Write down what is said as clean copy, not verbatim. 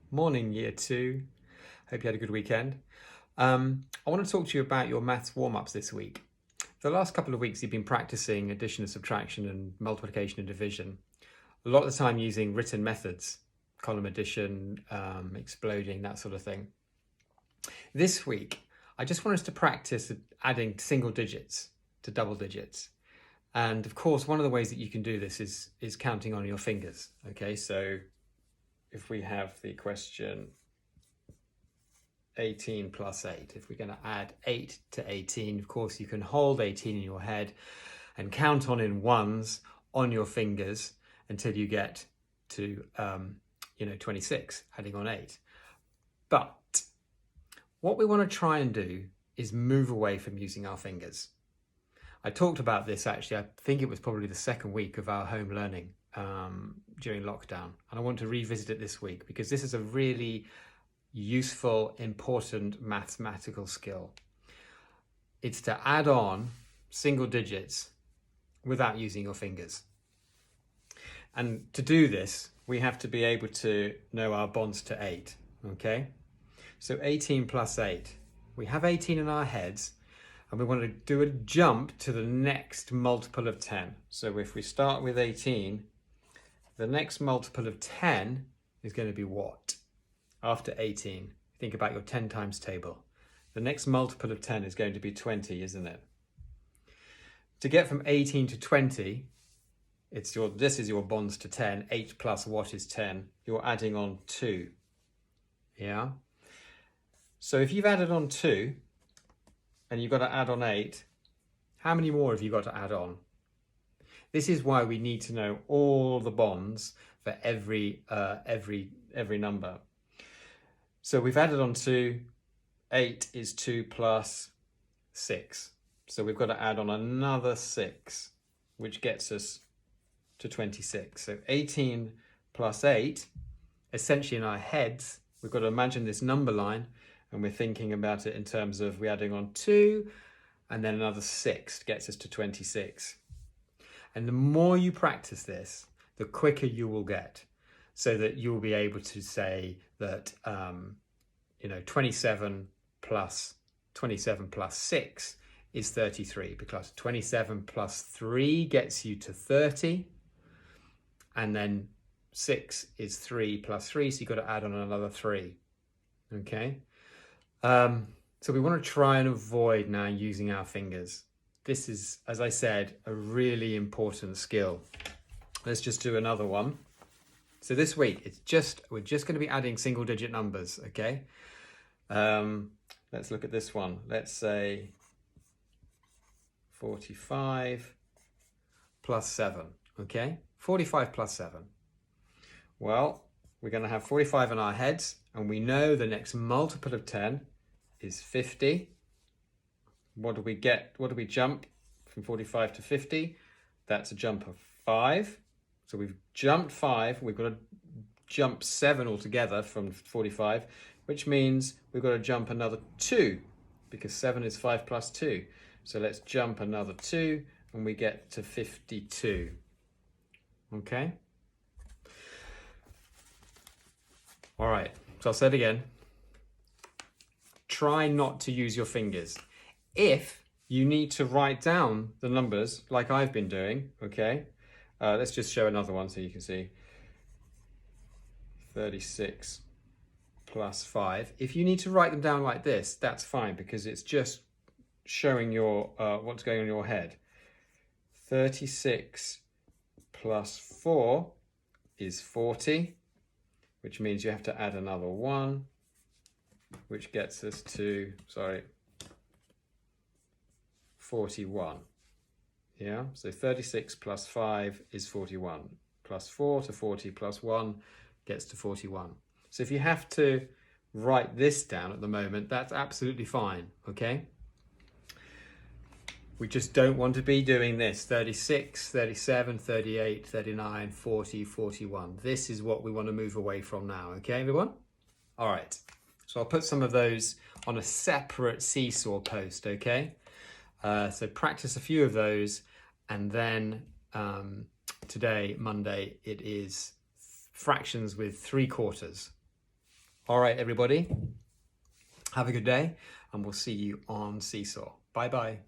Morning, year two. Hope you had a good weekend. I want to talk to you about your maths warm-ups this week. For the last couple of weeks, you've been practicing addition and subtraction and multiplication and division. A lot of the time using written methods, column addition, exploding, that sort of thing. This week, I just want us to practice adding single digits to double digits. And of course, one of the ways that you can do this is counting on your fingers. Okay, so if we have the question 18 plus 8, if we're going to add 8 to 18, of course you can hold 18 in your head and count on in ones on your fingers until you get to 26, adding on 8. But what we want to try and do is move away from using our fingers. I talked about this actually, I think it was probably the second week of our home learning during lockdown, and I want to revisit it this week because this is a really useful, important mathematical skill. It's to add on single digits without using your fingers. And to do this, we have to be able to know our bonds to 8, okay? So 18 plus 8. We have 18 in our heads, and we want to do a jump to the next multiple of 10. So if we start with 18, the next multiple of 10 is going to be what? After 18, think about your 10 times table. The next multiple of 10 is going to be 20, isn't it? To get from 18 to 20, this is your bonds to 10. 8 plus what is 10? You're adding on 2. Yeah? So if you've added on 2, and you've got to add on 8, how many more have you got to add on? This is why we need to know all the bonds for every number. So we've added on 2, 8 is 2 plus 6. So we've got to add on another 6, which gets us to 26. So 18 plus 8, essentially in our heads, we've got to imagine this number line, and we're thinking about it in terms of we're adding on 2, and then another 6 gets us to 26. And the more you practice this, the quicker you will get, so that you'll be able to say that 27 plus 6 is 33, because 27 plus 3 gets you to 30, and then 6 is 3 plus 3, so you've got to add on another 3. Okay? So we want to try and avoid now using our fingers. This is, as I said, a really important skill. Let's just do another one. So this week, we're just going to be adding single digit numbers, okay? Let's look at this one. Let's say 45 plus 7, okay? 45 plus 7. Well, we're going to have 45 in our heads, and we know the next multiple of 10 is 50. What do we get? What do we jump from 45 to 50? That's a jump of 5. So we've jumped 5. We've got to jump 7 altogether from 45, which means we've got to jump another 2, because 7 is 5 plus 2. So let's jump another 2, and we get to 52. Okay? All right, so I'll say it again. Try not to use your fingers. If you need to write down the numbers like I've been doing, okay? Let's just show another one so you can see. 36 plus 5. If you need to write them down like this, that's fine, because it's just showing your what's going on in your head. 36 plus 4 is 40, which means you have to add another 1, which gets us to, 41. Yeah, so 36 plus 5 is 41. Plus 4 to 40 plus 1 gets to 41. So if you have to write this down at the moment, that's absolutely fine, okay? We just don't want to be doing this. 36, 37, 38, 39, 40, 41. This is what we want to move away from now, okay, everyone? All right, so I'll put some of those on a separate seesaw post, okay? So practice a few of those, and then today, Monday, it is fractions with 3/4. All right, everybody. Have a good day, and we'll see you on Seesaw. Bye-bye.